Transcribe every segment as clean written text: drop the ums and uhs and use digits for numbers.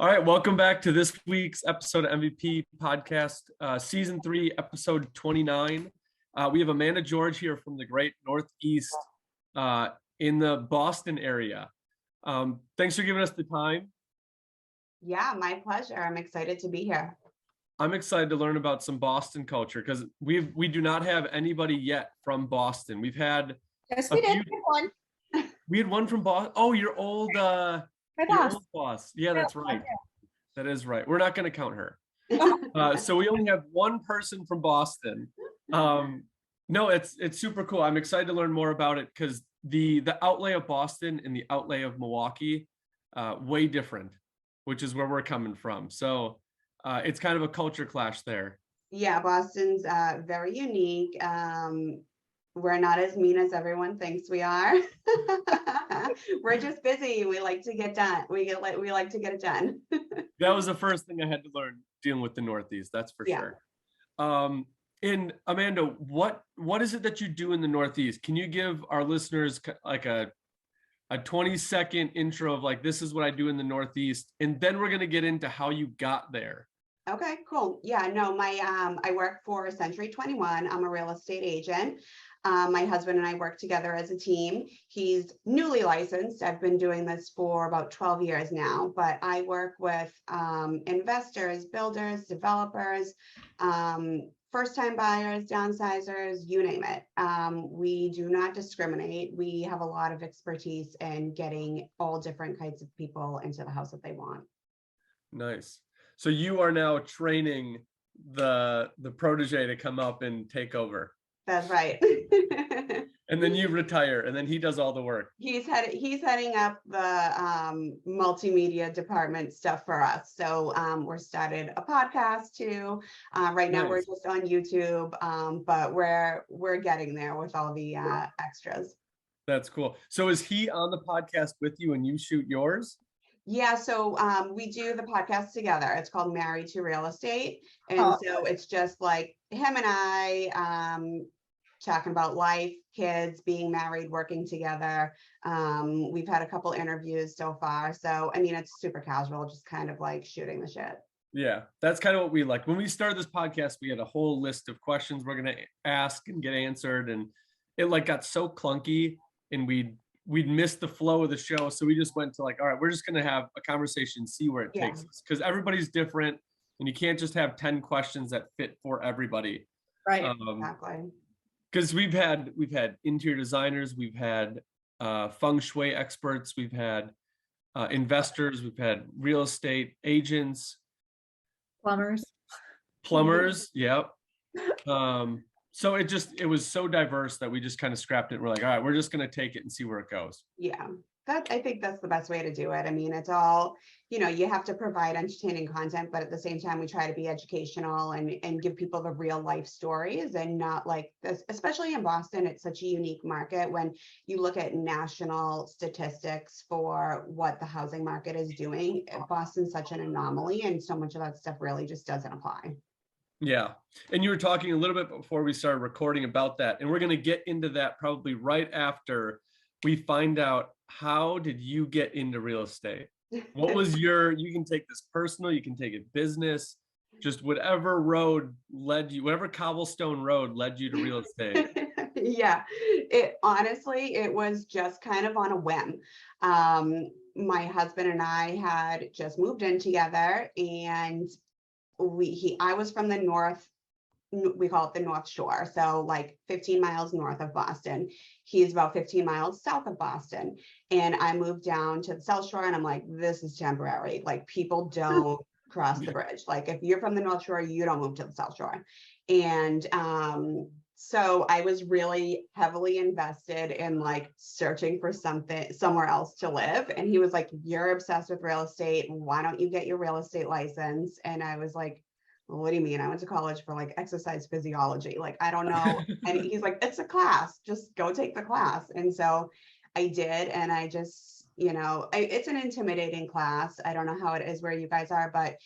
All right, welcome back to this week's episode of MVP Podcast, Season 3, Episode 29. We have Amanda George here from the Great Northeast in the Boston area. Thanks for giving us the time. Yeah, my pleasure. I'm excited to be here. I'm excited to learn about some Boston culture because we do not have anybody yet from Boston. We've had we did one. We had one from Boston. Oh, your old My boss. old boss. Yeah, that's right. That is right. We're not going to count her. So we only have one person from Boston. No, it's super cool. I'm excited to learn more about it because the outlay of Boston and the outlay of Milwaukee, way different, which is where we're coming from. So it's kind of a culture clash there. Yeah, Boston's very unique. We're not as mean as everyone thinks we are. We're just busy. We like to get done. We like to get it done. That was the first thing I had to learn dealing with the Northeast. That's for sure. And Amanda, what is it that you do in the Northeast? Can you give our listeners like a 20-second intro of like, this is what I do in the Northeast, and then we're going to get into how you got there. Okay, cool. Yeah, no, I work for Century 21. I'm a real estate agent. My husband and I work together as a team. He's newly licensed. I've been doing this for about 12 years now, but I work with investors, builders, developers, first-time buyers, downsizers, you name it. We do not discriminate. We have a lot of expertise in getting all different kinds of people into the house that they want. Nice. So you are now training the protege to come up and take over. That's right. And then you retire, and then he does all the work. He's heading up the multimedia department stuff for us. So we're started a podcast too. Right now we're just on YouTube, but we're getting there with all the extras. That's cool. So is he on the podcast with you and you shoot yours? Yeah, so we do the podcast together. It's called Married to Real Estate. And so it's just like him and I talking about life, kids, being married, working together. We've had a couple interviews so far. So, I mean, it's super casual, just kind of like shooting the shit. Yeah, that's kind of what we like. When we started this podcast, we had a whole list of questions we're going to ask and get answered. And it like got so clunky and we'd missed the flow of the show. So we just went to like, all right, we're just going to have a conversation, see where it takes us. Because everybody's different and you can't just have 10 questions that fit for everybody. Right, exactly. Because we've had interior designers, we've had feng shui experts, we've had investors, we've had real estate agents, plumbers. Yep. So it was so diverse that we just kind of scrapped it. We're like, all right, we're just going to take it and see where it goes. Yeah, I think that's the best way to do it. I mean, it's all, you have to provide entertaining content, but at the same time, we try to be educational and give people the real life stories and not like this, especially in Boston. It's such a unique market when you look at national statistics for what the housing market is doing. Boston's such an anomaly, and so much of that stuff really just doesn't apply. Yeah. And you were talking a little bit before we started recording about that. And we're going to get into that probably right after we find out, how did you get into real estate? What was you can take this personal, you can take it business, just whatever road led you, whatever cobblestone road led you to real estate. Yeah, it was just kind of on a whim. My husband and I had just moved in together, and I was from the north, we call it the North Shore, so like 15 miles north of Boston. He's about 15 miles south of Boston, and I moved down to the South Shore, and I'm like, this is temporary. Like, people don't cross the bridge. Like, if you're from the North Shore, you don't move to the South Shore. And so I was really heavily invested in like searching for somewhere else to live. And he was like, you're obsessed with real estate. Why don't you get your real estate license? And I was like, well, what do you mean? I went to college for like exercise physiology. Like, I don't know. And he's like, it's a class, just go take the class. And so I did. And I just, it's an intimidating class. I don't know how it is where you guys are, but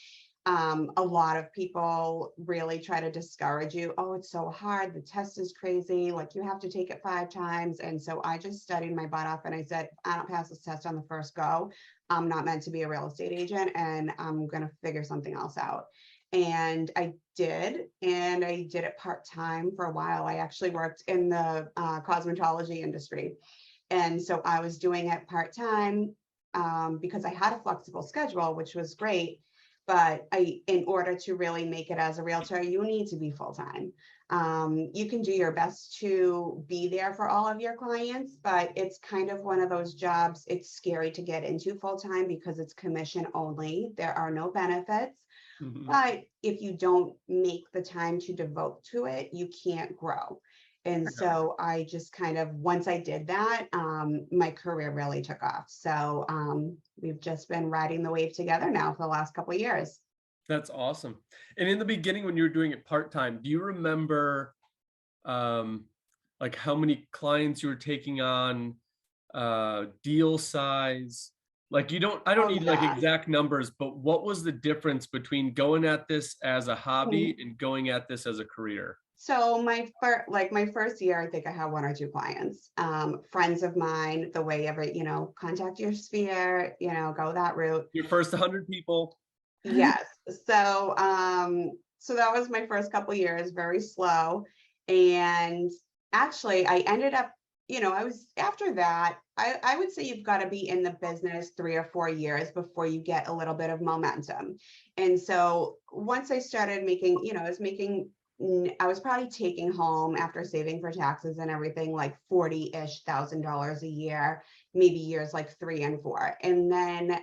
A lot of people really try to discourage you. Oh, it's so hard. The test is crazy. Like you have to take it 5 times. And so I just studied my butt off and I said, I don't pass this test on the first go. I'm not meant to be a real estate agent and I'm going to figure something else out. And I did, and I did it part-time for a while. I actually worked in the cosmetology industry. And so I was doing it part-time because I had a flexible schedule, which was great. But in order to really make it as a realtor, you need to be full-time. You can do your best to be there for all of your clients, but it's kind of one of those jobs. It's scary to get into full-time because it's commission only. There are no benefits. But if you don't make the time to devote to it, you can't grow. And so I just kind of, once I did that, my career really took off. So we've just been riding the wave together now for the last couple of years. That's awesome. And in the beginning, when you were doing it part-time, do you remember like how many clients you were taking on, deal size? Like I don't need like exact numbers, but what was the difference between going at this as a hobby and going at this as a career? So my first year, I think I had 1 or 2 clients, friends of mine, the way ever, contact your sphere, go that route. Your first 100 people. Yes. So, so that was my first couple years, very slow. And actually I ended up, after that, I would say you've got to be in the business 3 or 4 years before you get a little bit of momentum. And so once I started making, I was probably taking home, after saving for taxes and everything, like $40,000-ish a year, maybe years like 3 and 4. And then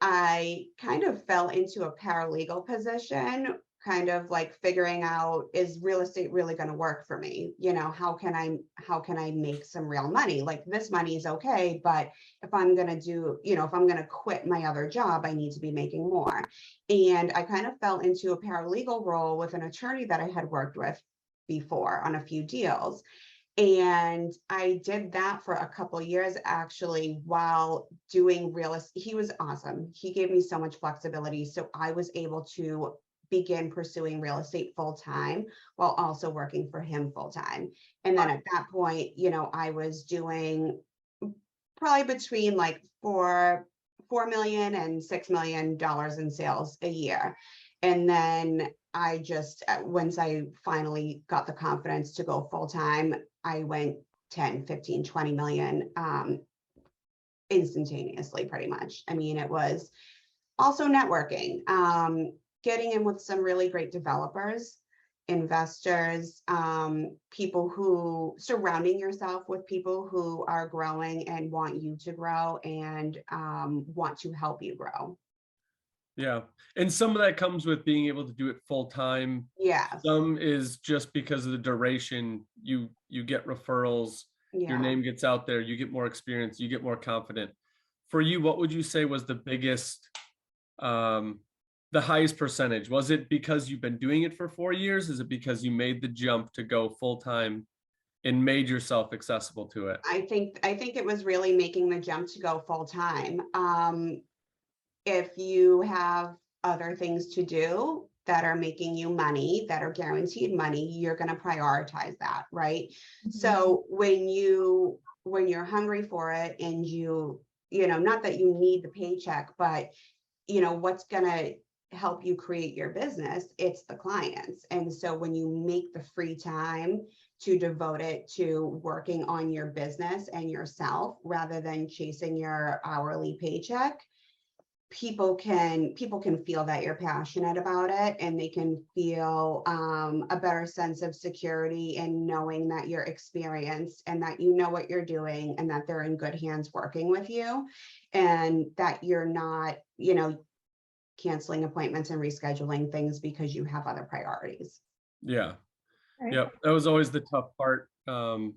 I kind of fell into a paralegal position, kind of like figuring out, is real estate really going to work for me? How can I make some real money? Like, this money is okay, but if I'm going to quit my other job, I need to be making more. And I kind of fell into a paralegal role with an attorney that I had worked with before on a few deals. And I did that for a couple of years, actually, while doing real estate. He was awesome. He gave me so much flexibility. So I was able to begin pursuing real estate full time while also working for him full time. And then at that point, I was doing probably between like $4 million and $6 million in sales a year. And then I just, once I finally got the confidence to go full time, I went 10, 15, 20 million instantaneously, pretty much. I mean, it was also networking, getting in with some really great developers, investors, people who, surrounding yourself with people who are growing and want you to grow and want to help you grow. Yeah. And some of that comes with being able to do it full time. Yes. Some is just because of the duration. You get referrals, your name gets out there, you get more experience, you get more confident. For you, what would you say was the biggest, the highest percentage? Was it because you've been doing it for 4 years? Is it because you made the jump to go full time and made yourself accessible to it? I think it was really making the jump to go full time. If you have other things to do that are making you money, that are guaranteed money, you're going to prioritize that, right? So when you're hungry for it and not that you need the paycheck, but what's going to help you create your business, it's the clients. And so when you make the free time to devote it to working on your business and yourself rather than chasing your hourly paycheck, people can feel that you're passionate about it, and they can feel a better sense of security in knowing that you're experienced and that you know what you're doing and that they're in good hands working with you, and that you're not, canceling appointments and rescheduling things because you have other priorities. Yeah. Right. Yep. That was always the tough part. And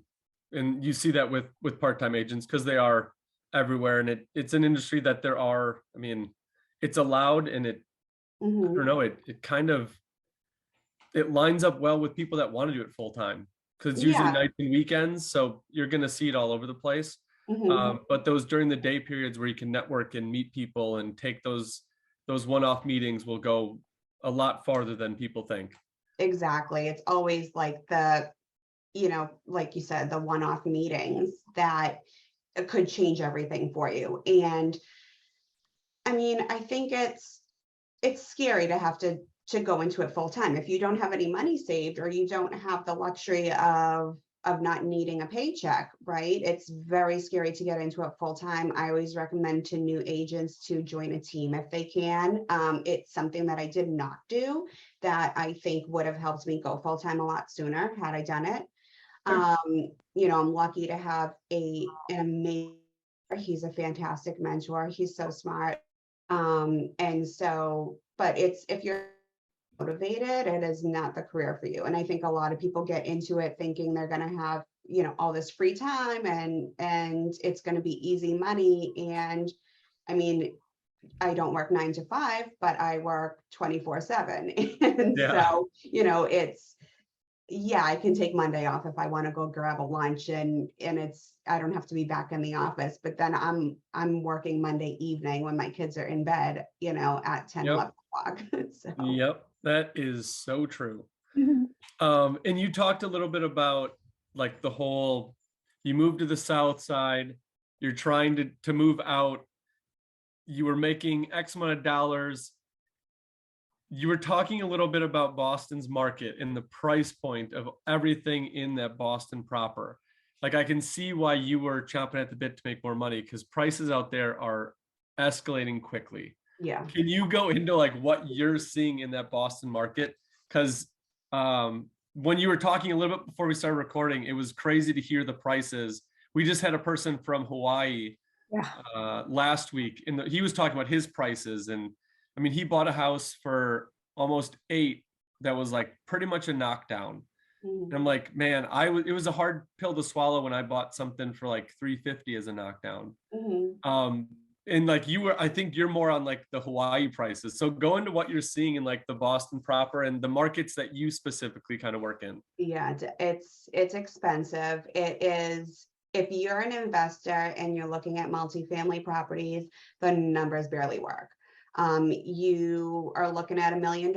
you see that with part-time agents because they are everywhere, and it's an industry that it's allowed, and I don't know, it kind of, it lines up well with people that want to do it full time because it's usually nights and weekends, so you're going to see it all over the place. But those during the day periods where you can network and meet people and take those one-off meetings will go a lot farther than people think. Exactly. It's always like the, like you said, the one-off meetings that could change everything for you. And I mean, I think it's scary to have to go into it full time if you don't have any money saved, or you don't have the luxury of not needing a paycheck, right? It's very scary to get into it full time. I always recommend to new agents to join a team if they can. It's something that I did not do that I think would have helped me go full time a lot sooner had I done it. I'm lucky to have an amazing, he's a fantastic mentor. He's so smart. And so, but if you're motivated, it is not the career for you. And I think a lot of people get into it thinking they're going to have, all this free time and it's going to be easy money. And I mean, I don't work 9 to 5, but I work 24/7. And so, I can take Monday off if I want to go grab a lunch and I don't have to be back in the office, but then I'm working Monday evening when my kids are in bed, at 10, 11 o'clock. So. Yep. That is so true. Mhm. And you talked a little bit about like you moved to the South Side, you're trying to move out, you were making X amount of dollars. You were talking a little bit about Boston's market and the price point of everything in that Boston proper. Like I can see why you were chomping at the bit to make more money, because prices out there are escalating quickly. Yeah. Can you go into like what you're seeing in that Boston market? Because when you were talking a little bit before we started recording, it was crazy to hear the prices. We just had a person from Hawaii last week, and he was talking about his prices. And I mean, he bought a house for almost 8 that was like pretty much a knockdown. And I'm like, man, it was a hard pill to swallow when I bought something for like $350 as a knockdown. And like I think you're more on like the Hawaii prices. So go into what you're seeing in like the Boston proper and the markets that you specifically kind of work in. Yeah, it's expensive. It is, if you're an investor and you're looking at multifamily properties, the numbers barely work. You are looking at $1 million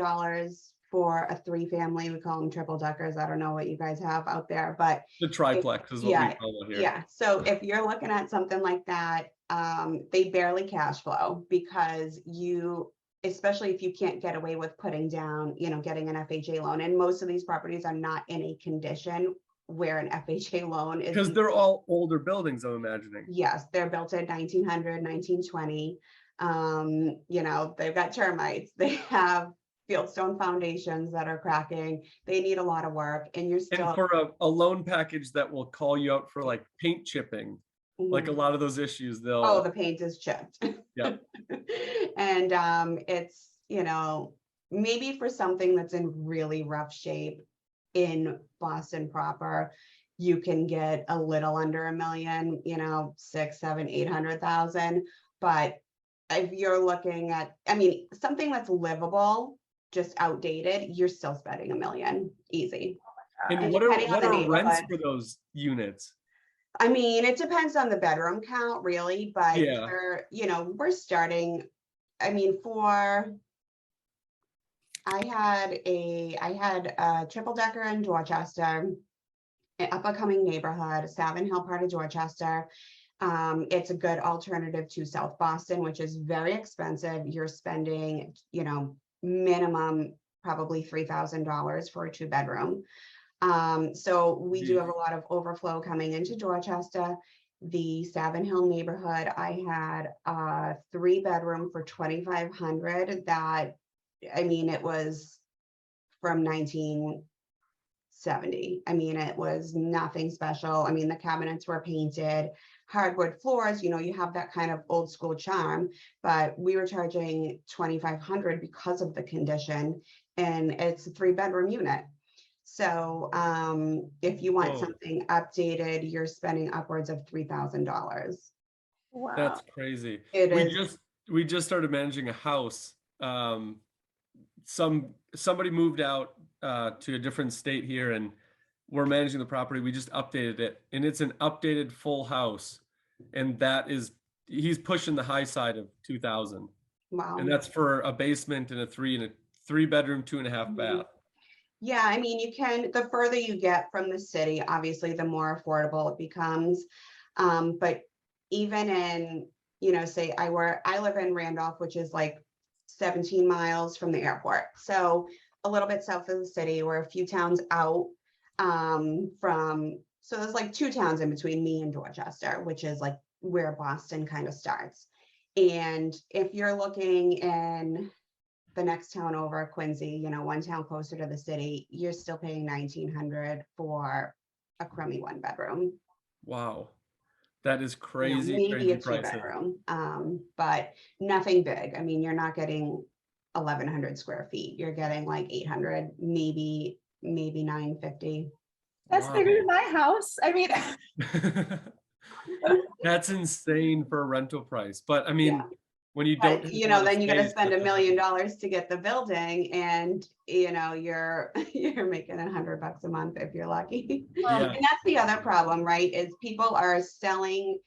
for a 3-family. We call them triple deckers. I don't know what you guys have out there, but the triplex is what we call it here. Yeah. So if you're looking at something like that, they barely cash flow, because especially if you can't get away with putting down, getting an FHA loan. And most of these properties are not in a condition where an FHA loan is. Because they're all older buildings, I'm imagining. Yes, they're built in 1900, 1920. They've got termites. They have fieldstone foundations that are cracking. They need a lot of work, and you're still. And for a loan package that will call you out for like paint chipping, like a lot of those issues, the paint is chipped. Yeah. And it's, maybe for something that's in really rough shape in Boston proper, you can get a little under $1 million, 6, 7, 800,000. But if you're looking at, something that's livable, just outdated, you're still spending $1 million easy. And what are rents for those units? It depends on the bedroom count, really, but we're starting. I had a triple decker in Dorchester, an up-and-coming neighborhood, Savin Hill part of Dorchester. It's a good alternative to South Boston, which is very expensive. You're spending, minimum probably $3,000 for a 2-bedroom. So we do have a lot of overflow coming into Dorchester. The Savin Hill neighborhood, I had a 3-bedroom for $2,500 that, it was from 1970. It was nothing special. The cabinets were painted, hardwood floors, you have that kind of old school charm, but we were charging $2,500 because of the condition, and it's a 3-bedroom unit. So if you want something updated, you're spending upwards of $3,000. Wow. That's crazy. We just started managing a house. Somebody moved out to a different state here, and we're managing the property. We just updated it, and it's an updated full house, and he's pushing the high side of 2,000. Wow. And that's for a basement and a 3 and a 3-bedroom, 2.5 bath. Yeah, I mean, you can, the further you get from the city, obviously, the more affordable it becomes. But even in, say I live in Randolph, which is like 17 miles from the airport. So a little bit south of the city. We're a few towns out so there's like 2 towns in between me and Dorchester, which is like where Boston kind of starts. And if you're looking in the next town over, Quincy, 1 town closer to the city, you're still paying $1,900 for a crummy 1-bedroom. Wow. That is crazy, Maybe crazy a prices. 2-bedroom, but nothing big. I mean, you're not getting 1,100 square feet. You're getting like 800, maybe 950. That's Wow. bigger than my house. I mean, That's insane for a rental price. But I mean, Yeah. when you But, don't have a lot of then you got to space, spend that's $1 million to get the building, and you're making $100 a month if you're lucky. Yeah. And that's the other problem, right? Is people are selling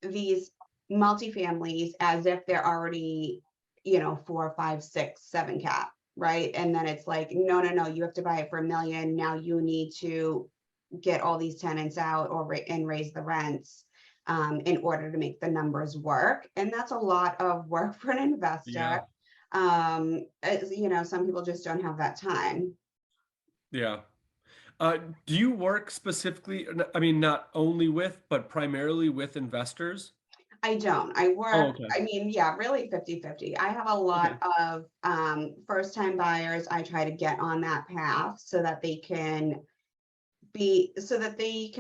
these multifamilies as if they're already, 4, 5, 6, 7 cap, right? And then it's like, no, you have to buy it for $1 million. Now you need to get all these tenants out and raise the rents in order to make the numbers work. And that's a lot of work for an investor. Some people just don't have that time. Yeah. Do you work specifically, I mean, not only with, but primarily with investors? I don't. I work, okay. I mean, yeah, really 50-50. I have a lot of first-time buyers. I try to get on that path so that they can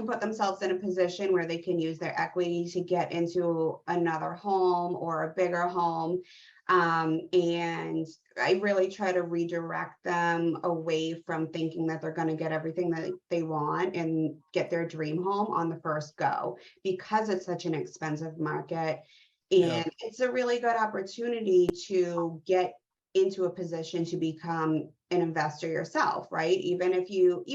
put themselves in a position where they can use their equity to get into another home or a bigger home. And I really try to redirect them away from thinking that they're going to get everything that they want and get their dream home on the first go, because it's such an expensive market. And it's a really good opportunity to get into a position to become an investor yourself, right? Even if you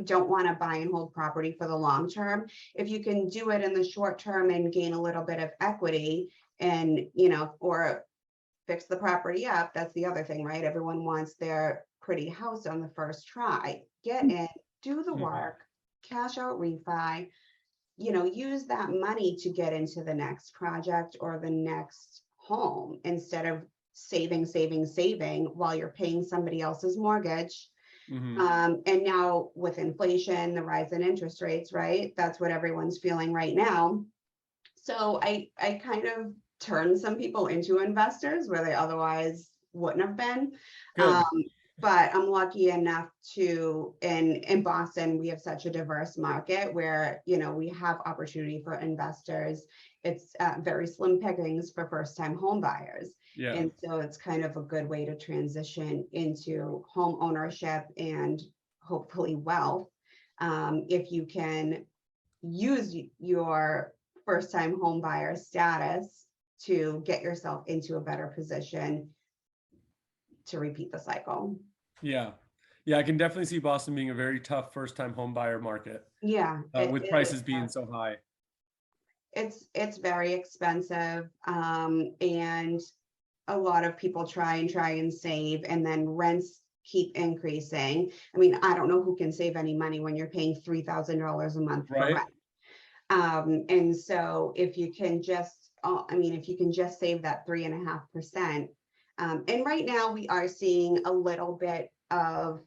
don't want to buy and hold property for the long term, if you can do it in the short term and gain a little bit of equity and, or fix the property up, that's the other thing, right? Everyone wants their pretty house on the first try. Get in, do the work, cash out refi, use that money to get into the next project or the next home instead of saving while you're paying somebody else's mortgage. And now with inflation, the rise in interest rates, right? That's what everyone's feeling right now. So I kind of turned some people into investors where they otherwise wouldn't have been. But I'm lucky enough to, in Boston, we have such a diverse market where, we have opportunity for investors. It's very slim pickings for first-time home buyers. And so it's kind of a good way to transition into home ownership and hopefully wealth. If you can use your first-time home buyer status to get yourself into a better position to repeat the cycle. Yeah, I can definitely see Boston being a very tough first-time home buyer market. Yeah, with prices being so high. It's very expensive, and a lot of people try and save, and then rents keep increasing. I mean, I don't know who can save any money when you're paying $3,000 a month for rent. And so if you can just, save that 3.5%. And right now we are seeing a little bit of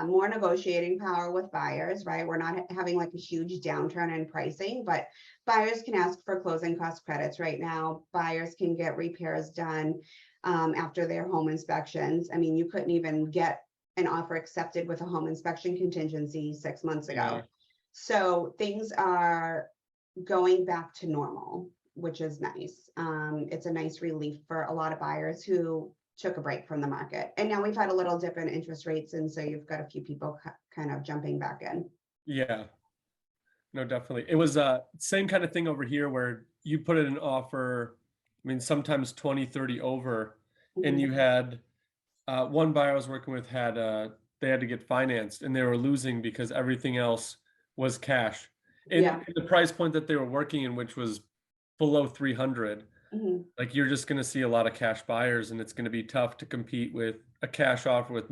more negotiating power with buyers, right? We're not having like a huge downturn in pricing, but buyers can ask for closing cost credits right now. Buyers can get repairs done after their home inspections. I mean, you couldn't even get an offer accepted with a home inspection contingency 6 months ago. So things are going back to normal, which is nice. It's a nice relief for a lot of buyers who took a break from the market. And now we've had a little dip in interest rates, and so you've got a few people kind of jumping back in. Yeah, no, definitely. It was same kind of thing over here where you put in an offer, I mean, sometimes 20, 30 over, and you had one buyer I was working with had they had to get financed, and they were losing because everything else was cash. In the price point that they were working in, which was below 300, Mhm. Like you're just going to see a lot of cash buyers, and it's going to be tough to compete with a cash offer with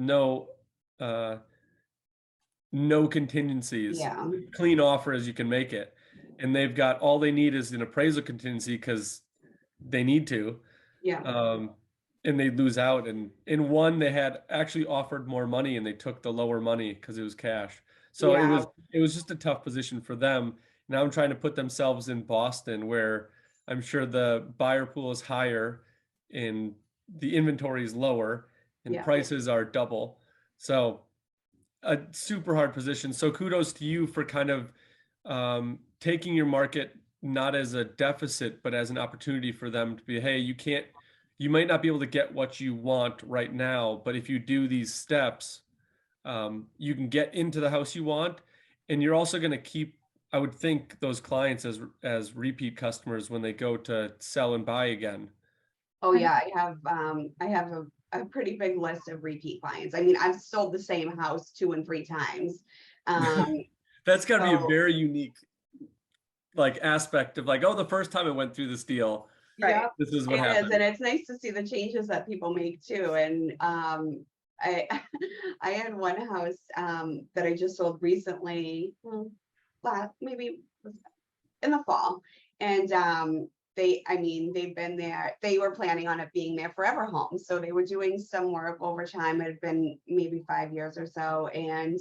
uh, no contingencies, Yeah, clean offer as you can make it. And they've got all they need is an appraisal contingency because they need to. yeah, Um, and they lose out. And in one, they had actually offered more money and they took the lower money because it was cash. So yeah, it was just a tough position for them. Now I'm trying to put themselves in Boston where I'm sure the buyer pool is higher and the inventory is lower and yeah. prices are double. So a super hard position. So kudos to you for kind of taking your market not as a deficit, but as an opportunity for them to be, hey, you might not be able to get what you want right now, but if you do these steps, you can get into the house you want, and you're also going to keep, I would think, those clients as repeat customers when they go to sell and buy again. Oh Right. yeah, I have a pretty big list of repeat clients. I mean, I've sold the same house 2 and 3 times. Um, That's got to be a so very unique like aspect of like, oh, the first time I went through this deal, yeah, this is what it is, happened. and it's nice to see the changes that people make too. And I I had one house that I just sold recently, maybe in the fall, and I mean, they've been there. They were planning on it being their forever home, so they were doing some work over time. It had been maybe 5 years or so, and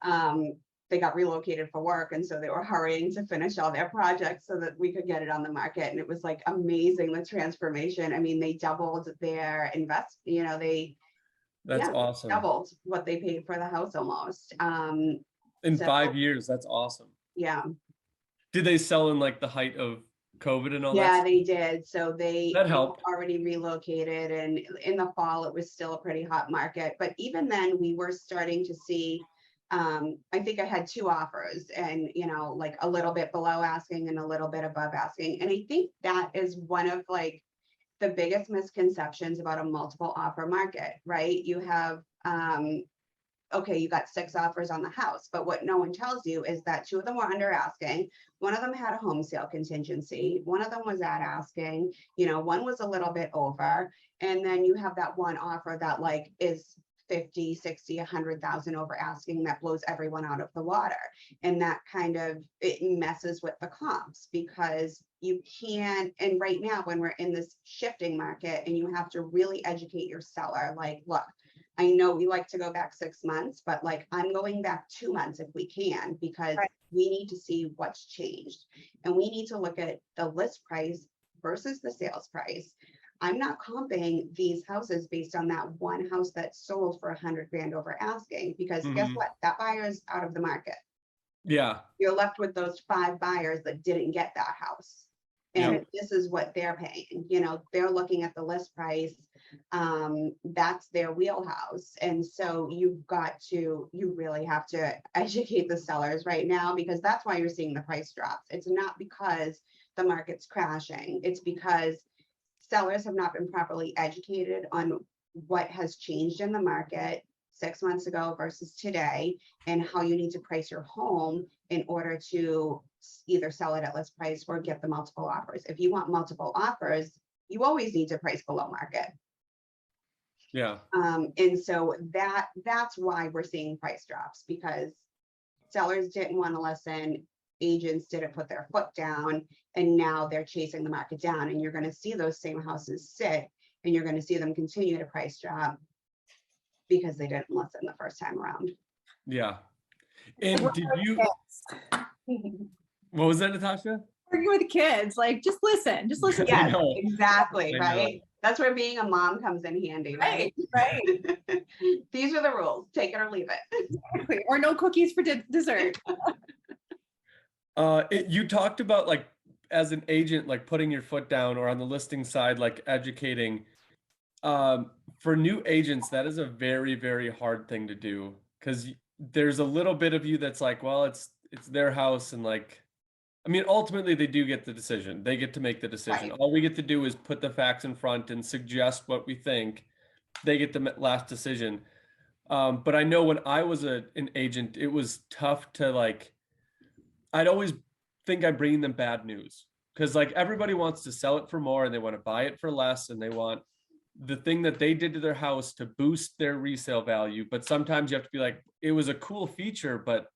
um, they got relocated for work, and so they were hurrying to finish all their projects so that we could get it on the market. And it was like amazing, the transformation. I mean, they doubled their they That's yeah, awesome. doubled what they paid for the house almost. In So 5 years, that's awesome. yeah. Did they sell in like the height of COVID and all that Yeah, stuff? they did. So That they were helped. already relocated, and in the fall it was still a pretty hot market. But even then we were starting to see, I think I had 2 offers, and like a little bit below asking and a little bit above asking. And I think that is one of like the biggest misconceptions about a multiple offer market, right? You have okay, you got 6 offers on the house, but what no one tells you is that 2 of them were under asking. One of them had a home sale contingency. One of them was at asking, one was a little bit over. And then you have that one offer that like is 50, 60, 100,000 over asking that blows everyone out of the water. And that kind of, it messes with the comps because you can't, and right now when we're in this shifting market and you have to really educate your seller, like, look, I know we like to go back 6 months, but like I'm going back 2 months if we can, because Right. we need to see what's changed. And we need to look at the list price versus the sales price. I'm not comping these houses based on that one house that sold for 100 grand over asking, because guess Mhm. what? That buyer is out of the market. Yeah. You're left with those 5 buyers that didn't get that house. And Yeah. this is what they're paying. They're looking at the list price. That's their wheelhouse. And so you really have to educate the sellers right now, because that's why you're seeing the price drops. It's not because the market's crashing. It's because sellers have not been properly educated on what has changed in the market 6 months ago versus today, and how you need to price your home in order to either sell it at list price or get the multiple offers. If you want multiple offers, you always need to price below market. Yeah. And so that's why we're seeing price drops, because sellers didn't want to listen, agents didn't put their foot down, and now they're chasing the market down. And you're going to see those same houses sit, and you're going to see them continue to price drop because they didn't listen the first time around. Yeah. And did you, what was that, Natasha? Working with kids, like just listen I Yes, know. exactly, I know. right? That's where being a mom comes in handy, right? Right. These are the rules, take it or leave it. Exactly. Or no cookies for dessert. You talked about like as an agent, like putting your foot down, or on the listing side, like educating. For new agents, that is a very, very hard thing to do, because there's a little bit of you that's like, well, it's their house, and like, I mean, ultimately they do get the decision. They get to make the decision. Right. All we get to do is put the facts in front and suggest what we think. They get the last decision. But I know when I was an agent, it was tough to like, I'd always think I'm bringing them bad news. because like everybody wants to sell it for more and they want to buy it for less and they want the thing that they did to their house to boost their resale value. But sometimes you have to be like, it was a cool feature, but it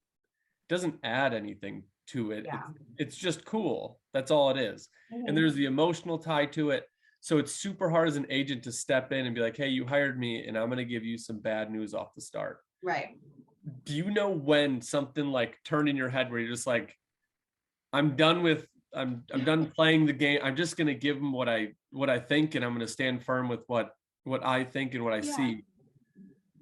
doesn't add anything to it. Yeah. It's just cool. That's all it is. Mhm. And there's the emotional tie to it. So it's super hard as an agent to step in and be like, hey, you hired me and I'm going to give you some bad news off the start. Right. Do you know when something like turned in your head where you're just like, I'm done playing the game. I'm just going to give them what I think, and I'm going to stand firm with what I think and what I see.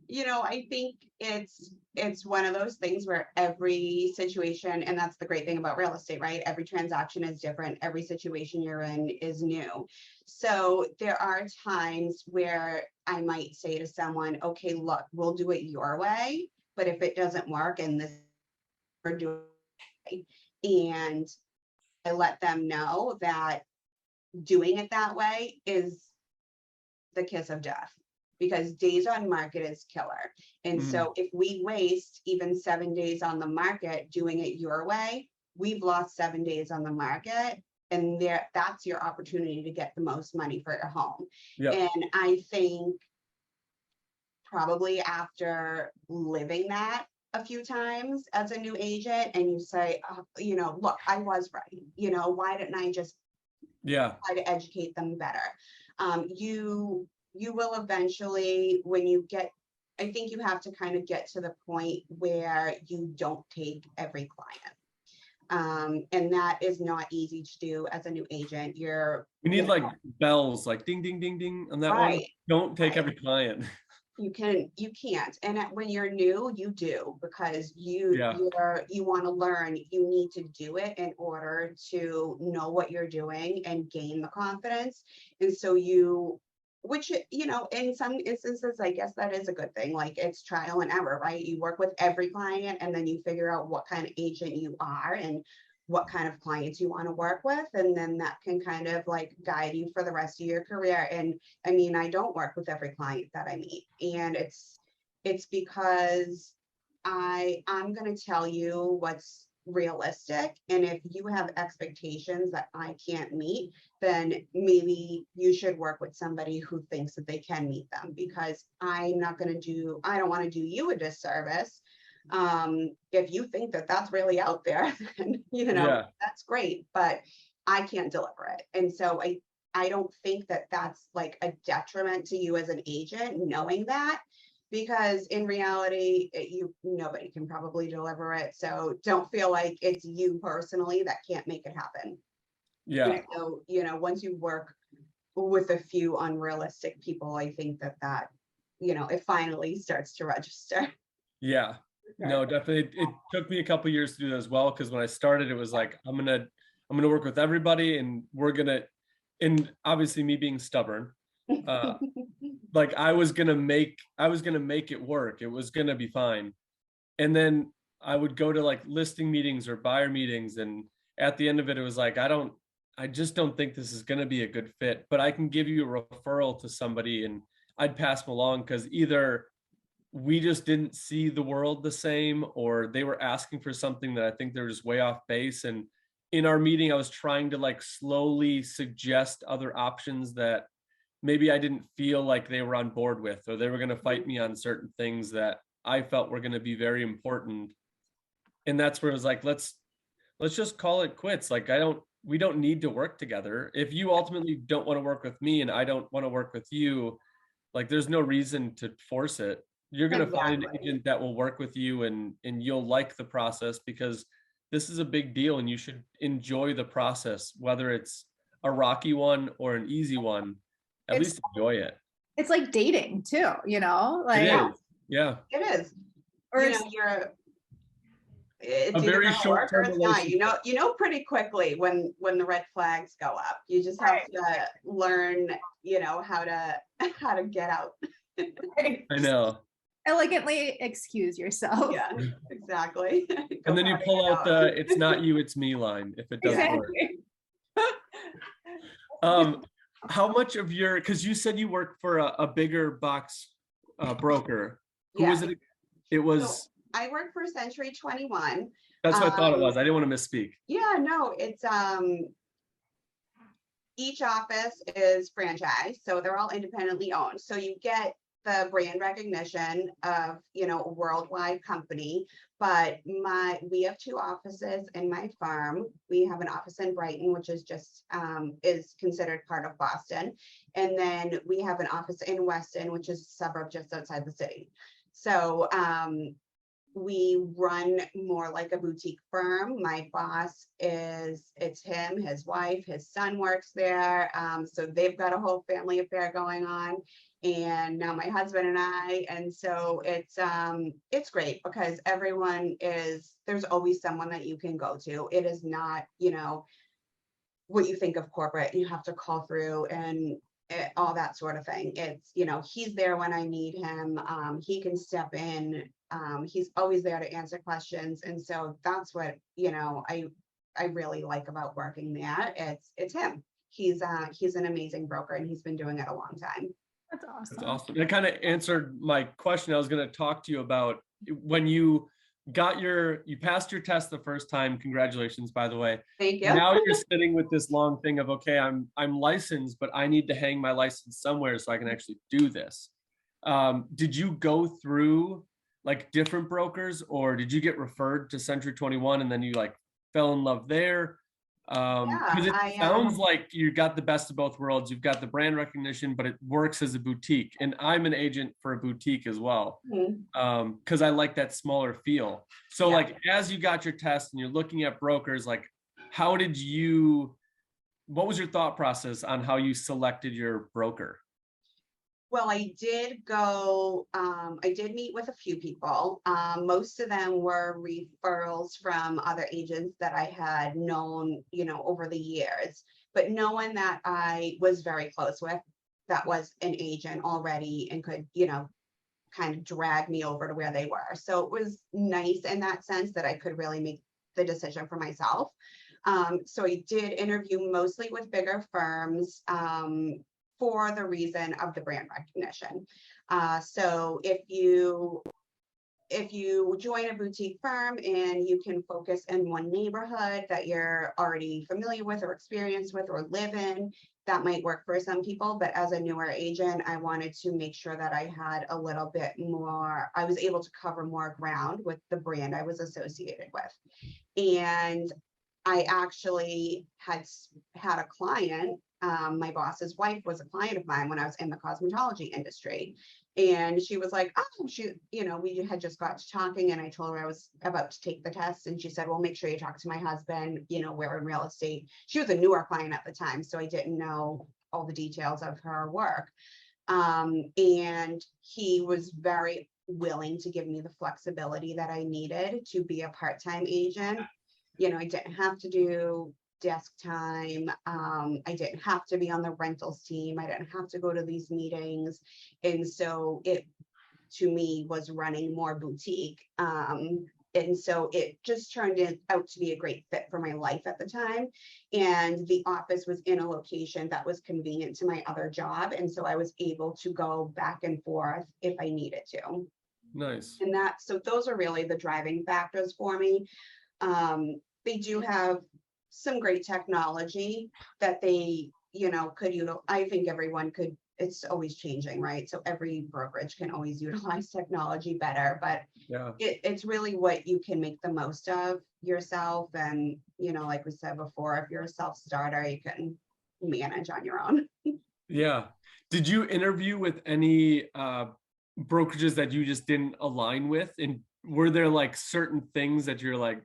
You know, I think it's one of those things where every situation, and that's the great thing about real estate, right? Every transaction is different. Every situation you're in is new. So there are times where I might say to someone, okay, look, we'll do it your way, but if it doesn't work and this we're doing it, and I let them know that doing it that way is the kiss of death, because days on market is killer. And so if we waste even 7 days on the market doing it your way, we've lost 7 days on the market, and that's your opportunity to get the most money for your home. Yep. And I think probably after living that a few times as a new agent, and you say, you know, look, I was right. You know, why didn't I just try to educate them better? You will eventually, when you get, I think you have to kind of get to the point where you don't take every client. And that is not easy to do as a new agent. You need like bells, like ding, ding, ding, ding on that one. Don't take every client. You can't. And when you're new, you do, because you want to learn. You need to do it in order to know what you're doing and gain the confidence. And so which, you know, in some instances, I guess that is a good thing. Like, it's trial and error, right? You work with every client and then you figure out what kind of agent you are and what kind of clients you want to work with. And then that can kind of like guide you for the rest of your career. And I mean, I don't work with every client that I meet. And it's because I'm going to tell you what's realistic. And if you have expectations that I can't meet, then maybe you should work with somebody who thinks that they can meet them, because I don't want to do you a disservice. If you think that that's really out there, then, you know, that's great, but I can't deliver it. And so I don't think that that's like a detriment to you as an agent, knowing that, because in reality, nobody can probably deliver it. So don't feel like it's you personally that can't make it happen. Yeah. And so, you know, once you work with a few unrealistic people, I think that, you know, it finally starts to register. Yeah. No, definitely. It took me a couple of years to do that as well, because when I started, it was like, I'm gonna work with everybody, and and obviously me being stubborn, like I was gonna make it work. It was gonna be fine. And then I would go to like listing meetings or buyer meetings, and at the end of it, it was like, I just don't think this is gonna be a good fit, but I can give you a referral to somebody, and I'd pass them along, because either we just didn't see the world the same, or they were asking for something that I think they're just way off base. And in our meeting, I was trying to like slowly suggest other options that maybe I didn't feel like they were on board with, or they were going to fight me on certain things that I felt were going to be very important. And that's where it was like, let's just call it quits. Like, we don't need to work together. If you ultimately don't want to work with me and I don't want to work with you, like, there's no reason to force it. You're going to find an agent that will work with you, and you'll like the process, because this is a big deal and you should enjoy the process, whether it's a rocky one or an easy one. At least enjoy it. It's like dating too, you know? Like, it is. Yeah. It is. Or you know, it's a very short term relationship. You know pretty quickly when the red flags go up. You just have to learn, you know, how to get out. I know. Elegantly excuse yourself. Yeah, exactly. And then you pull out the "it's not you, it's me" line if it doesn't work. How much of your, because you said you worked for a bigger box broker. Who was it? It was. So I work for Century 21. That's what I thought it was. I didn't want to misspeak. Yeah, no, it's each office is franchised, so they're all independently owned. So you get the brand recognition of, you know, a worldwide company. But we have two offices in my firm. We have an office in Brighton, which is just is considered part of Boston, and then we have an office in Weston, which is a suburb just outside the city. So we run more like a boutique firm. My boss it's him, his wife, his son works there. So they've got a whole family affair going on. And now my husband and I, and so it's great because there's always someone that you can go to. It is not, you know, what you think of corporate. You have to call through and all that sort of thing. It's, you know, he's there when I need him. He can step in. He's always there to answer questions. And so that's what, you know, I really like about working there. It's him. He's an amazing broker, and he's been doing it a long time. That's awesome. That's awesome. That kind of answered my question. I was going to talk to you about when you passed your test the first time. Congratulations, by the way. Thank you. Now you're sitting with this long thing of, okay, I'm licensed, but I need to hang my license somewhere so I can actually do this. Did you go through like different brokers, or did you get referred to Century 21 and then you like fell in love there? Because it sounds like you got the best of both worlds. You've got the brand recognition, but it works as a boutique. And I'm an agent for a boutique as well, because I like that smaller feel. So like, as you got your test and you're looking at brokers, like what was your thought process on how you selected your broker? Well, I did meet with a few people. Most of them were referrals from other agents that I had known, you know, over the years, but no one that I was very close with that was an agent already and could, you know, kind of drag me over to where they were. So it was nice in that sense that I could really make the decision for myself. So I did interview mostly with bigger firms, for the reason of the brand recognition. So if you join a boutique firm and you can focus in one neighborhood that you're already familiar with or experienced with or live in, that might work for some people. But as a newer agent, I wanted to make sure that I had a little bit more, I was able to cover more ground with the brand I was associated with. And I actually had a client. My boss's wife was a client of mine when I was in the cosmetology industry. And she was like, oh, you know, we had just got to talking, and I told her I was about to take the test. And she said, well, make sure you talk to my husband, you know, we're in real estate. She was a newer client at the time, so I didn't know all the details of her work. And he was very willing to give me the flexibility that I needed to be a part-time agent. You know, I didn't have to do desk time. I didn't have to be on the rentals team. I didn't have to go to these meetings. And so it, to me, was running more boutique. And so it just turned out to be a great fit for my life at the time. And the office was in a location that was convenient to my other job. And so I was able to go back and forth if I needed to. Nice. And so those are really the driving factors for me. They do have some great technology that they, you know, could utilize. I think everyone could, it's always changing, right? So every brokerage can always utilize technology better, but it's really what you can make the most of yourself. And, you know, like we said before, if you're a self-starter, you can manage on your own. Yeah. Did you interview with any brokerages that you just didn't align with? And were there like certain things that you're like,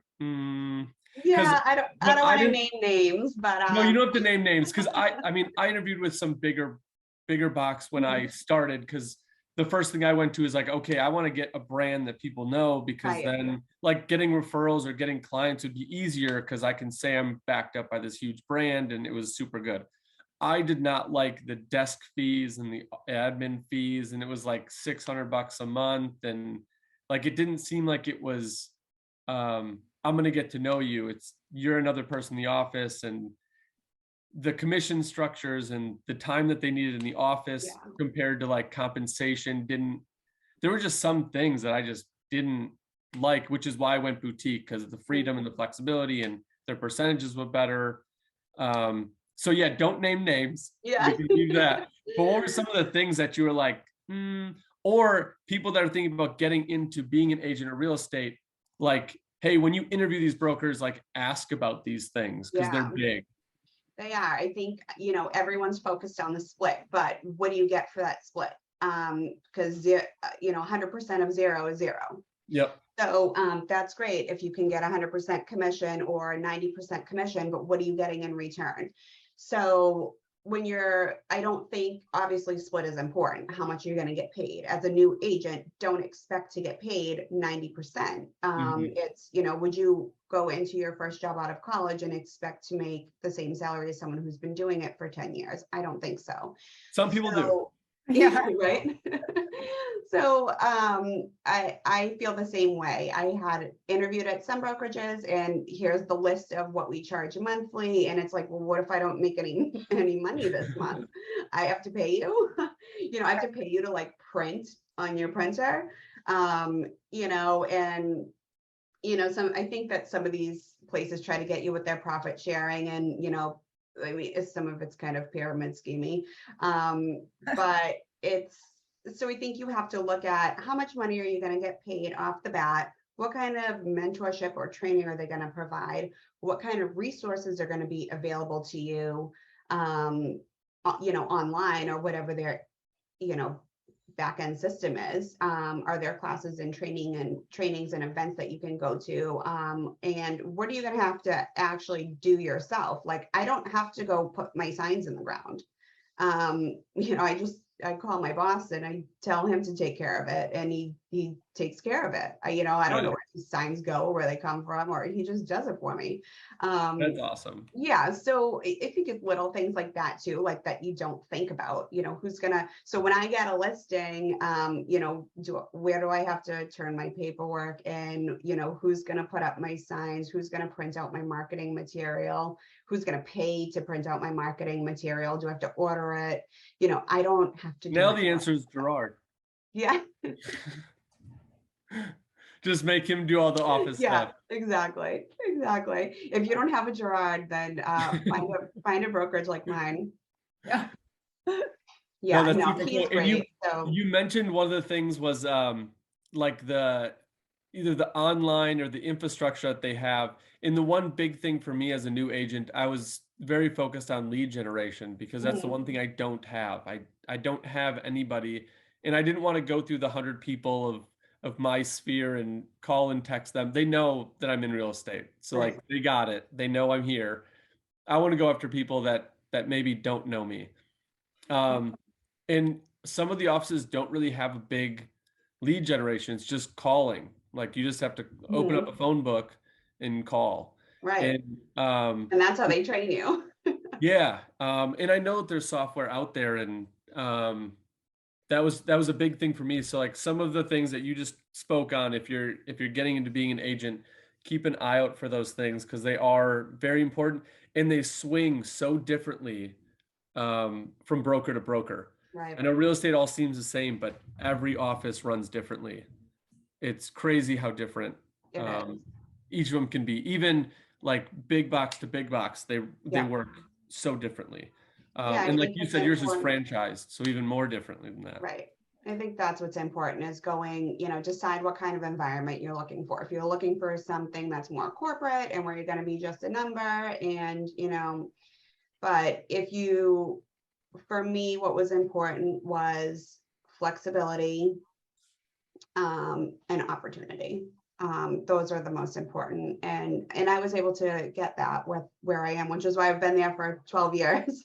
Yeah, I don't want to name names, but no, you don't have to name names, because I mean, I interviewed with some bigger box when I started, because the first thing I went to is like, okay, I want to get a brand that people know, because then like getting referrals or getting clients would be easier because I can say I'm backed up by this huge brand, and it was super good. I did not like the desk fees and the admin fees, and it was like $600 a month, and like it didn't seem like it was I'm going to get to know you. You're another person in the office, and the commission structures and the time that they needed in the office compared to like compensation there were just some things that I just didn't like, which is why I went boutique, because of the freedom and the flexibility, and their percentages were better. So yeah, don't name names. Yeah. We can do that. But what were some of the things that you were like, or people that are thinking about getting into being an agent of real estate, like, hey, when you interview these brokers, like ask about these things because they're big. They are. I think, everyone's focused on the split, but what do you get for that split? Because 100% of zero is zero. Yep. So that's great if you can get 100% commission or 90% commission, but what are you getting in return? So I don't think obviously split is important, how much you're going to get paid. As a new agent, don't expect to get paid 90%. It's, would you go into your first job out of college and expect to make the same salary as someone who's been doing it for 10 years? I don't think so. Some people do. Yeah, right. So I feel the same way. I had interviewed at some brokerages, and here's the list of what we charge monthly. And it's like, well, what if I don't make any money this month? I have to pay you. I have to pay you to like print on your printer. I think that some of these places try to get you with their profit sharing, and I mean, some of it's kind of pyramid scheming, but so I think you have to look at how much money are you going to get paid off the bat? What kind of mentorship or training are they going to provide? What kind of resources are going to be available to you, online or whatever their, back end system is? Are there classes and trainings and events that you can go to? And what are you going to have to actually do yourself? Like, I don't have to go put my signs in the ground. I call my boss and I tell him to take care of it, and he takes care of it. I don't know where these signs go, where they come from, or he just does it for me. That's awesome. Yeah. So I think it's little things like that too, like that you don't think about, so when I get a listing, where do I have to turn my paperwork in? Who's going to put up my signs? Who's going to print out my marketing material? Who's going to pay to print out my marketing material? Do I have to order it? I don't have to do now the answer is Gerard. Yeah. Just make him do all the office stuff. Exactly. If you don't have a Gerard, then find a brokerage like mine. Yeah. Yeah, no, he's cool. great. You mentioned one of the things was like either the online or the infrastructure that they have. And the one big thing for me as a new agent, I was very focused on lead generation, because that's the one thing I don't have. I don't have anybody, and I didn't want to go through the 100 people of my sphere and call and text them. They know that I'm in real estate. So like they got it. They know I'm here. I want to go after people that maybe don't know me. And some of the offices don't really have a big lead generation. It's just calling. Like you just have to open up a phone book and call. Right. And that's how they train you. Yeah. And I know that there's software out there, and that was a big thing for me. So like some of the things that you just spoke on, if you're getting into being an agent, keep an eye out for those things, because they are very important, and they swing so differently from broker to broker. Right. I know real estate all seems the same, but every office runs differently. It's crazy how different each of them can be. Even like big box to big box, they work so differently. And like you said, yours is franchised, so even more differently than that. Right. I think that's what's important, is going, decide what kind of environment you're looking for. If you're looking for something that's more corporate and where you're going to be just a number, and, but for me, what was important was flexibility and opportunity. Those are the most important. And I was able to get that with where I am, which is why I've been there for 12 years.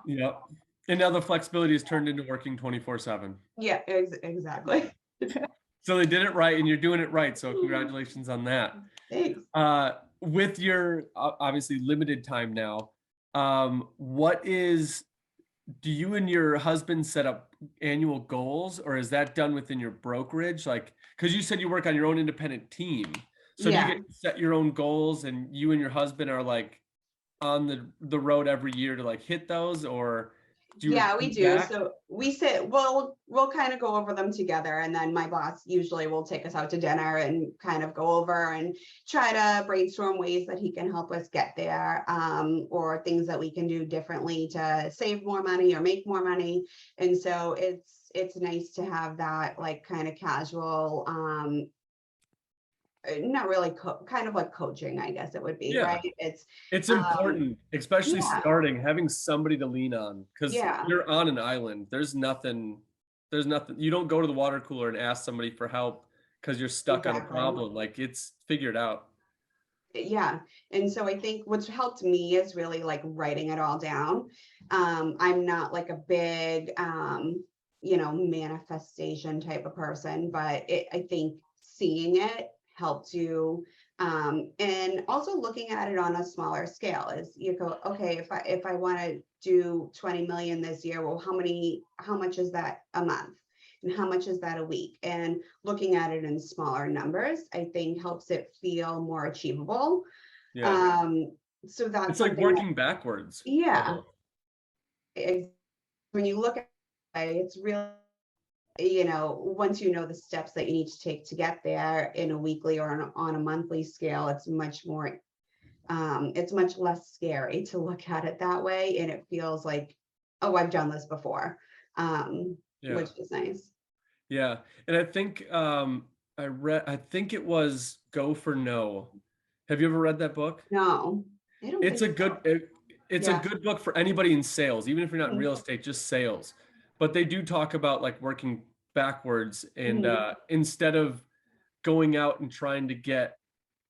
Yep. And now the flexibility is turned into working 24/7. Yeah, exactly. So they did it right, and you're doing it right. So congratulations on that. Thanks. With your obviously limited time now, do you and your husband set up annual goals, or is that done within your brokerage? Like, because you said you work on your own independent team. So do you get to set your own goals, and you and your husband are like on the road every year to like hit those, or Do you Yeah, we report do. back? So we sit, we'll kind of go over them together, and then my boss usually will take us out to dinner and kind of go over and try to brainstorm ways that he can help us get there, or things that we can do differently to save more money or make more money. And so it's nice to have that like kind of casual, not really kind of like coaching, I guess it would be, Yeah. right? It's Um, important, especially yeah, starting, having somebody to lean on, because yeah, you're on an island. There's nothing. You don't go to the water cooler and ask somebody for help because you're stuck on a exactly. problem. Like it's figured out. Yeah. And so I think what's helped me is really like writing it all down. I'm not like a big, manifestation type of person, but I think seeing it helps you. And also looking at it on a smaller scale is you go, okay, if I want to do 20 million this year, well, how much is that a month? And how much is that a week? And looking at it in smaller numbers, I think helps it feel more achievable. Yeah. Um, so that's It's like something that, working backwards. yeah, almost. when you look at it, it's really, once you know the steps that you need to take to get there in a weekly or on a monthly scale, it's much more, it's much less scary to look at it that way. And it feels like, oh, I've done this before, Yeah. which is nice. Yeah. And I think I think it was Go for No. Have you ever read that book? No, I don't It's think a good so. it's a Yeah. good book for anybody in sales, even if you're not in real Mhm. estate, just sales. But they do talk about like working backwards and Mhm. instead of going out and trying to get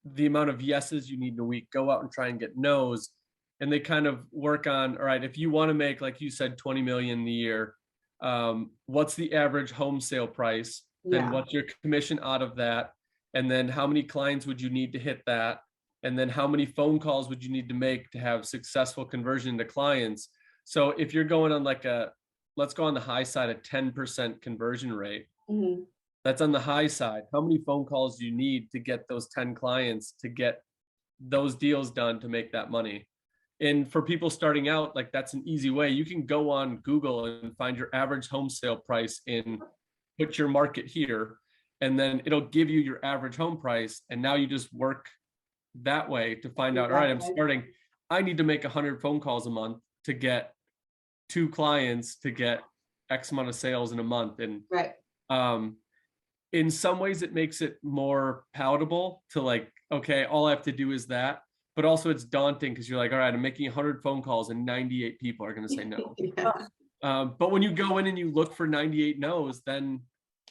the amount of yeses you need in a week, go out and try and get nos. And they kind of work on, all right, if you want to make, like you said, 20 million a year, what's the average home sale price? Then Yeah. what's your commission out of that? And then how many clients would you need to hit that? And then how many phone calls would you need to make to have successful conversion to clients? So if you're going on like let's go on the high side, a 10% conversion rate, Mhm. that's on the high side. How many phone calls do you need to get those 10 clients to get those deals done to make that money? And for people starting out, like that's an easy way. You can go on Google and find your average home sale price and put your market here, and then it'll give you your average home price. And now you just work that way to find out, all right, I'm Exactly. starting, I need to make 100 phone calls a month to get 2 clients to get X amount of sales in a month. And Right. um, in some ways it makes it more palatable to like, okay, all I have to do is that. But also it's daunting because you're like, all right, I'm making 100 phone calls and 98 people are going to say no. Yeah. But when you go in and you look for 98 no's, then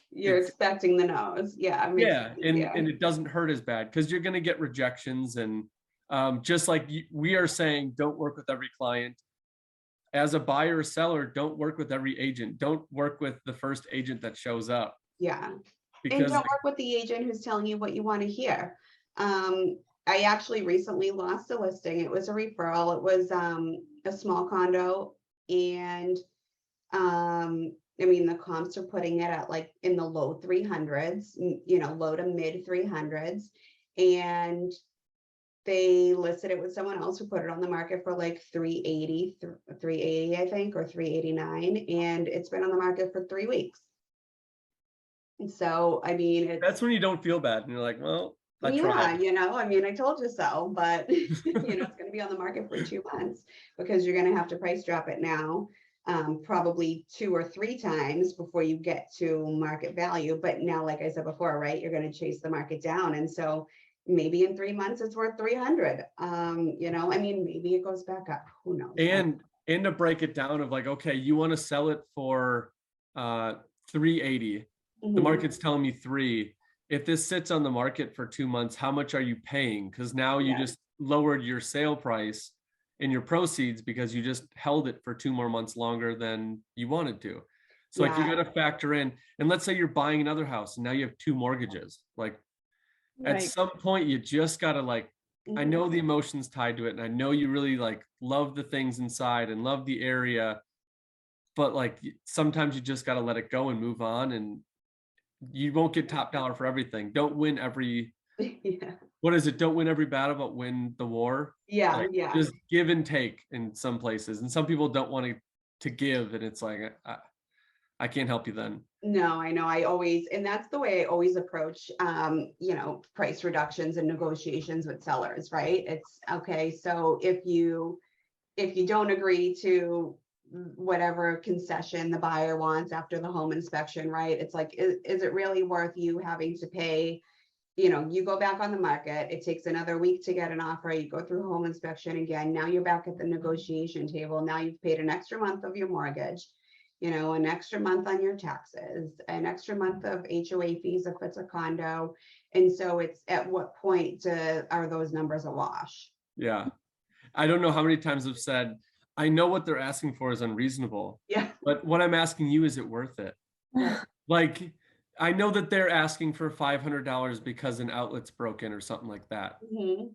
You're it's, expecting the nose. Yeah, it makes it yeah, easier. and it doesn't hurt as bad because you're going to get rejections. And just like we are saying, don't work with every client. As a buyer or seller, don't work with every agent. Don't work with the first agent that shows up Yeah. And because don't work with the agent who's telling you what you want to hear. I actually recently lost a listing. It was a referral. It was a small condo. And I mean, the comps are putting it at like in the low 300s, low to mid 300s. And they listed it with someone else who put it on the market for like 380, I think, or 389. And it's been on the market for 3 weeks. And so, I mean, that's when you don't feel bad and you're like, well, I yeah, tried. I mean, I told you so, but it's going to be on the market for 2 months because you're going to have to price drop it now, probably 2 or 3 times before you get to market value. But now, like I said before, right, you're going to chase the market down. And so maybe in 3 months it's worth 300. I mean, maybe it goes back up. Who knows? And to break it down of like, okay, you want to sell it for 380. The Mhm. market's telling me 3. If this sits on the market for 2 months, how much are you paying? Because now you Yeah. just lowered your sale price and your proceeds because you just held it for 2 more months longer than you wanted to. So like you Yeah. got to factor in, and let's say you're buying another house and now you have 2 mortgages. Like at Right. some point you just got to like, I Mhm. know the emotions tied to it, and I know you really like love the things inside and love the area, but like sometimes you just got to let it go and move on, and you won't get top dollar for everything. Don't win every, Yeah. what is it? Don't win every battle, but win the war. Yeah. Like Yeah. just give and take in some places, and some people don't want to to give, and it's like I can't help you then. No, I know. And that's the way I always approach, price reductions and negotiations with sellers, right? It's okay. So if you don't agree to whatever concession the buyer wants after the home inspection, right? It's like, is it really worth you having to pay? You go back on the market, it takes another week to get an offer, you go through home inspection again, now you're back at the negotiation table, now you've paid an extra month of your mortgage, an extra month on your taxes, an extra month of HOA fees if it's a condo. And so it's at what point are those numbers a wash? Yeah. I don't know how many times I've said, I know what they're asking for is unreasonable. Yeah. But what I'm asking you, is it worth it? Like, I know that they're asking for $500 because an outlet's broken or something like that. Mm-hmm.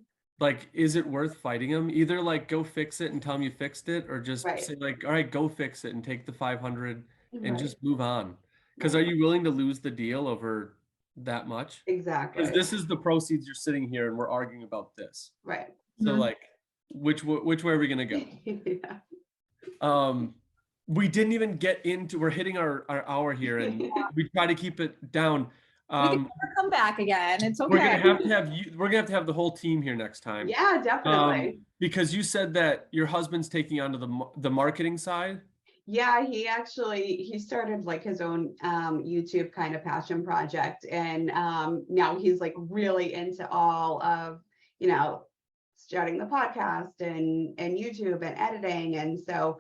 Like, is it worth fighting them? Either like go fix it and tell them you fixed it, or just say like, all right, go fix it and take the 500 and just move on. Because are you willing to lose the deal over that much? Exactly. Because this is the proceeds, you're sitting here and we're arguing about this. Right. So like, which way are we gonna go? Yeah. We didn't even get into, we're hitting our hour here, and we try to keep it down. We can never come back again. It's okay. We're gonna have to have you, we're gonna have to have the whole team here next time. Yeah, definitely. Because you said that your husband's taking on to the marketing side. Yeah, he started like his own YouTube kind of passion project, and now he's like really into all of starting the podcast and YouTube and editing, and so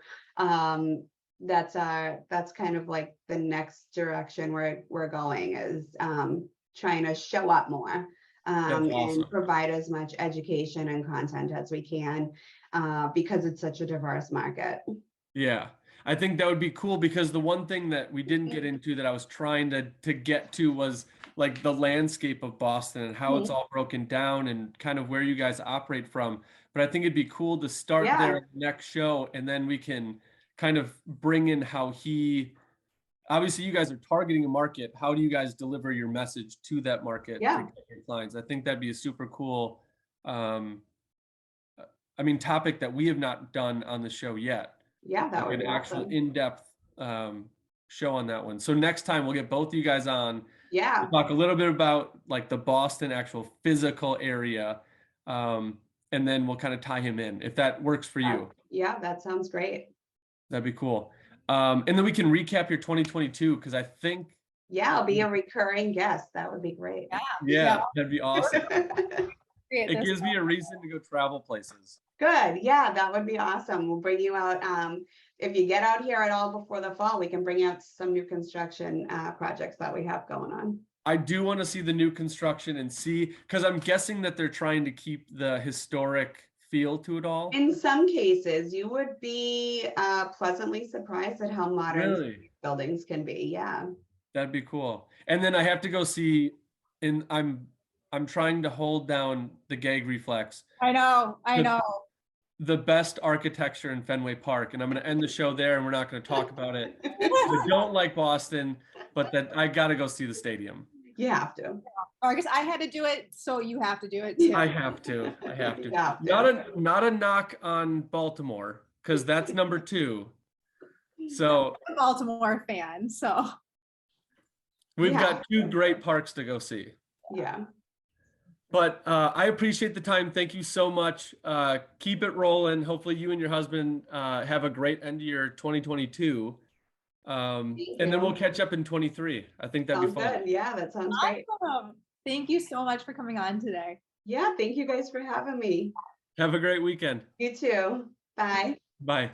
that's kind of like the next direction we're going, is trying to show up more Awesome. and provide as much education and content as we can, because it's such a diverse market. Yeah, I think that would be cool, because the one thing that we didn't get into that I was trying to get to was like the landscape of Boston and how it's all broken down and kind of where you guys operate from. But I think it'd be cool to start there next show, and then we can kind of bring in how obviously you guys are targeting a market. How do you guys deliver your message to that market to get your clients? I think that'd be a super cool, topic that we have not done on the show yet. Yeah, that would be an actual awesome. in-depth show on that one. So next time we'll get both of you guys on. Yeah. We'll talk a little bit about like the Boston actual physical area. And then we'll kind of tie him in, if that works for you. Yeah, that sounds great. That'd be cool. And then we can recap your 2022, because I think. Yeah, I'll be a recurring guest. That would be great. Yeah, that'd be awesome. It It gives me a reason to go travel places. Good. Yeah, that would be awesome. We'll bring you out. If you get out here at all before the fall, we can bring out some new construction projects that we have going on. I do want to see the new construction and see, because I'm guessing that they're trying to keep the historic feel to it all. In some cases, you would be pleasantly surprised at how modern buildings can be. Yeah. That'd be cool. And then I have to go see, and I'm trying to hold down the gag reflex. I know. The best architecture in Fenway Park, and I'm going to end the show there, and we're not going to talk about it. I don't like Boston, but that I got to go see the stadium. You have to. Or I guess I had to do it, so you have to do it too. I have to. Yeah. Not a knock on Baltimore, because that's number 2. So I'm a Baltimore fan, so we've got 2 great parks to go see. Yeah. But I appreciate the time. Thank you so much. Keep it rolling. Hopefully you and your husband have a great end of your 2022. And then we'll catch up in 23. I think that'd be fun. Good. Yeah, that sounds great. awesome. Thank you so much for coming on today. Yeah, thank you guys for having me. Have a great weekend. You too. Bye. Bye.